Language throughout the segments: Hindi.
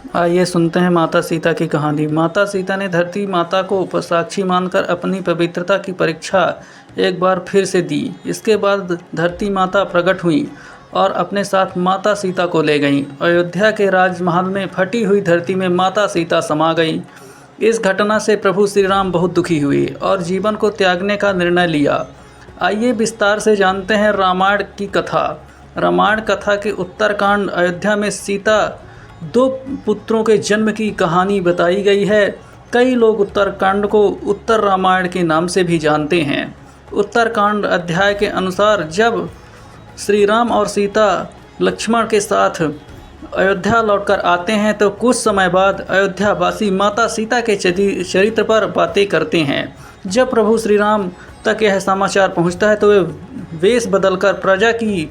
आइए सुनते हैं माता सीता की कहानी। माता सीता ने धरती माता को साक्षी मानकर अपनी पवित्रता की परीक्षा एक बार फिर से दी। इसके बाद धरती माता प्रकट हुई और अपने साथ माता सीता को ले गईं। अयोध्या के राजमहल में फटी हुई धरती में माता सीता समा गईं। इस घटना से प्रभु श्री राम बहुत दुखी हुए और जीवन को त्यागने का निर्णय लिया। आइए विस्तार से जानते हैं रामायण की कथा। रामायण कथा के उत्तरकांड अयोध्या में सीता दो पुत्रों के जन्म की कहानी बताई गई है। कई लोग उत्तरकांड को उत्तर रामायण के नाम से भी जानते हैं। उत्तरकांड अध्याय के अनुसार जब श्री राम और सीता लक्ष्मण के साथ अयोध्या लौटकर आते हैं तो कुछ समय बाद अयोध्यावासी माता सीता के चरित्र पर बातें करते हैं। जब प्रभु श्री राम तक यह समाचार पहुंचता है तो वे वेश बदलकर प्रजा की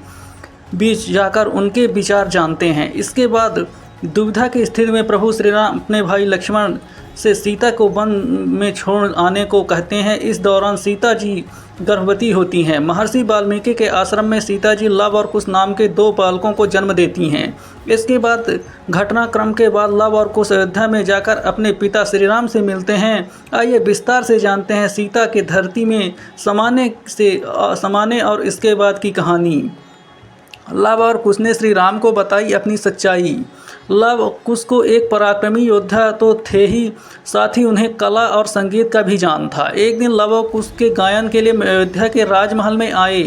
बीच जाकर उनके विचार जानते हैं। इसके बाद दुविधा की स्थिति में प्रभु श्री राम अपने भाई लक्ष्मण से सीता को वन में छोड़ आने को कहते हैं। इस दौरान सीता जी गर्भवती होती हैं। महर्षि वाल्मीकि के आश्रम में सीता जी लव और कुश नाम के दो बालकों को जन्म देती हैं। इसके बाद घटनाक्रम के बाद लव और कुश अयोध्या में जाकर अपने पिता श्री राम से मिलते हैं। आइए विस्तार से जानते हैं सीता के धरती में समाने और इसके बाद की कहानी। लव और कुश ने श्री राम को बताई अपनी सच्चाई। लव कुश को एक पराक्रमी योद्धा तो थे ही, साथ ही उन्हें कला और संगीत का भी ज्ञान था। एक दिन लव और कुश के गायन के लिए अयोध्या के राजमहल में आए।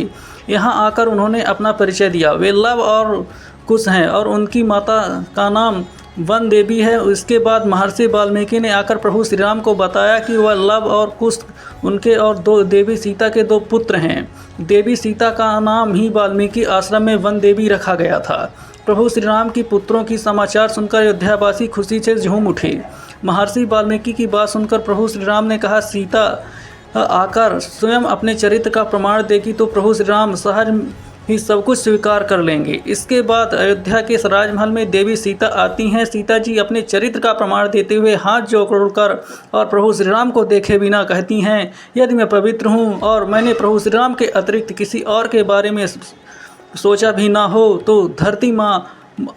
यहाँ आकर उन्होंने अपना परिचय दिया। वे लव और कुश हैं और उनकी माता का नाम वन देवी है। इसके बाद महर्षि वाल्मीकि ने आकर प्रभु श्री राम को बताया कि वह लव और कुश उनके और देवी सीता के दो पुत्र हैं। देवी सीता का नाम ही वाल्मीकि आश्रम में वन देवी रखा गया था। प्रभु श्री राम की पुत्रों की समाचार सुनकर अयोध्यावासी खुशी से झूम उठे। महर्षि वाल्मीकि की बात सुनकर प्रभु श्री राम ने कहा, सीता आकर स्वयं अपने चरित्र का प्रमाण देगी तो प्रभु श्री राम सहज ही सब कुछ स्वीकार कर लेंगे। इसके बाद अयोध्या के राजमहल में देवी सीता आती हैं। सीता जी अपने चरित्र का प्रमाण देते हुए हाथ जोड़कर और प्रभु श्री राम को देखे बिना कहती हैं, यदि मैं पवित्र हूँ और मैंने प्रभु श्री राम के अतिरिक्त किसी और के बारे में सोचा भी ना हो तो धरती माँ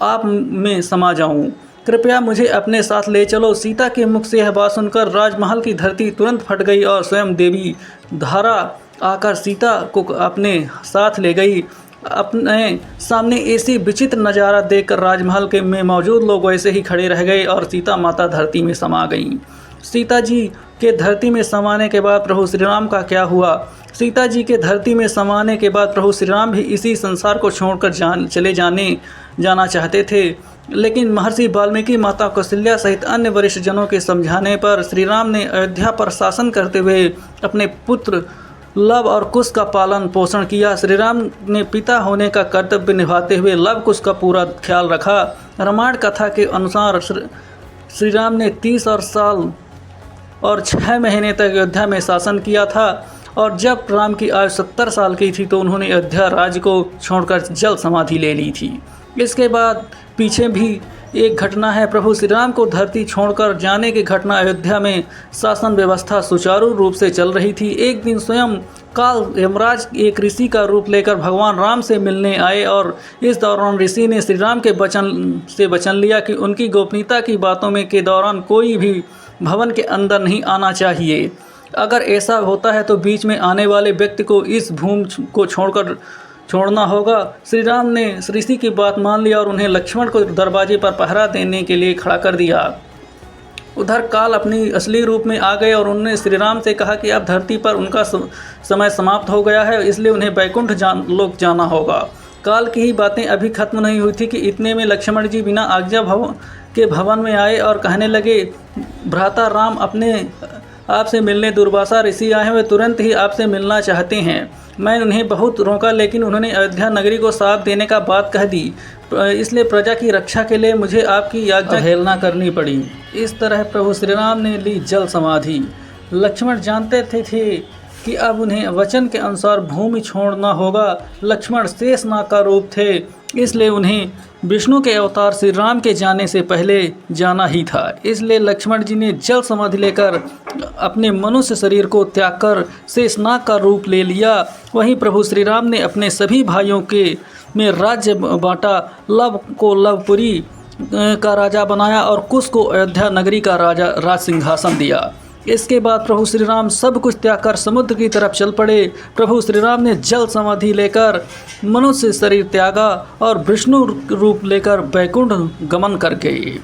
आप में समा जाऊँ। कृपया मुझे अपने साथ ले चलो। सीता के मुख से यह बात सुनकर राजमहल की धरती तुरंत फट गई और स्वयं देवी धारा आकर सीता को अपने साथ ले गई। अपने सामने ऐसी विचित्र नज़ारा देखकर राजमहल के में मौजूद लोग वैसे ही खड़े रह गए और सीता माता धरती में समा गईं। सीता जी के धरती में समाने के बाद प्रभु श्री राम का क्या हुआ? सीता जी के धरती में समाने के बाद प्रभु श्री राम भी इसी संसार को छोड़कर चले जाना चाहते थे, लेकिन महर्षि वाल्मीकि माता कौशल्या सहित अन्य वरिष्ठ जनों के समझाने पर श्री राम ने अयोध्या पर शासन करते हुए अपने पुत्र लव और कुश का पालन पोषण किया। श्री राम ने पिता होने का कर्तव्य निभाते हुए लव कुश का पूरा ख्याल रखा। रामायण कथा के अनुसार श्री राम ने 30 साल और 6 महीने तक अयोध्या में शासन किया था और जब राम की आयु 70 साल की थी तो उन्होंने अयोध्या राज्य को छोड़कर जल समाधि ले ली थी। इसके बाद पीछे भी एक घटना है। प्रभु श्री राम को धरती छोड़कर जाने की घटना। अयोध्या में शासन व्यवस्था सुचारू रूप से चल रही थी। एक दिन स्वयं काल यमराज एक ऋषि का रूप लेकर भगवान राम से मिलने आए और इस दौरान ऋषि ने श्री राम के वचन लिया कि उनकी गोपनीयता की बातों में के दौरान कोई भी भवन के अंदर नहीं आना चाहिए। अगर ऐसा होता है तो बीच में आने वाले व्यक्ति को इस भूमि को छोड़ना होगा। श्री राम ने ऋषि की बात मान लिया और उन्हें लक्ष्मण को दरवाजे पर पहरा देने के लिए खड़ा कर दिया। उधर काल अपनी असली रूप में आ गए और उन्होंने श्री राम से कहा कि अब धरती पर उनका समय समाप्त हो गया है, इसलिए उन्हें वैकुंठ लोक जाना होगा। काल की ही बातें अभी खत्म नहीं हुई थी कि इतने में लक्ष्मण जी बिना आज्ञा भवन में आए और कहने लगे, भ्राता राम अपने आपसे मिलने दुर्वासा ऋषि आए हैं, वे तुरंत ही आपसे मिलना चाहते हैं। मैं उन्हें बहुत रोका लेकिन उन्होंने अयोध्या नगरी को साथ देने का बात कह दी, इसलिए प्रजा की रक्षा के लिए मुझे आपकी आज्ञा अवहेलना करनी पड़ी। इस तरह प्रभु श्री राम ने ली जल समाधि। लक्ष्मण जानते थे कि अब उन्हें वचन के अनुसार भूमि छोड़ना होगा। लक्ष्मण शेषनाग का रूप थे, इसलिए उन्हें विष्णु के अवतार श्री राम के जाने से पहले जाना ही था। इसलिए लक्ष्मण जी ने जल समाधि लेकर अपने मनुष्य शरीर को त्याग कर शेषनाग का रूप ले लिया। वहीं प्रभु श्री राम ने अपने सभी भाइयों के में राज्य बांटा। लव को लवपुरी का राजा बनाया और कुश को अयोध्या नगरी का राज सिंहासन दिया। इसके बाद प्रभु श्री राम सब कुछ त्याग कर समुद्र की तरफ चल पड़े। प्रभु श्री राम ने जल समाधि लेकर मनुष्य शरीर त्यागा और विष्णु रूप लेकर वैकुंठ गमन कर गए।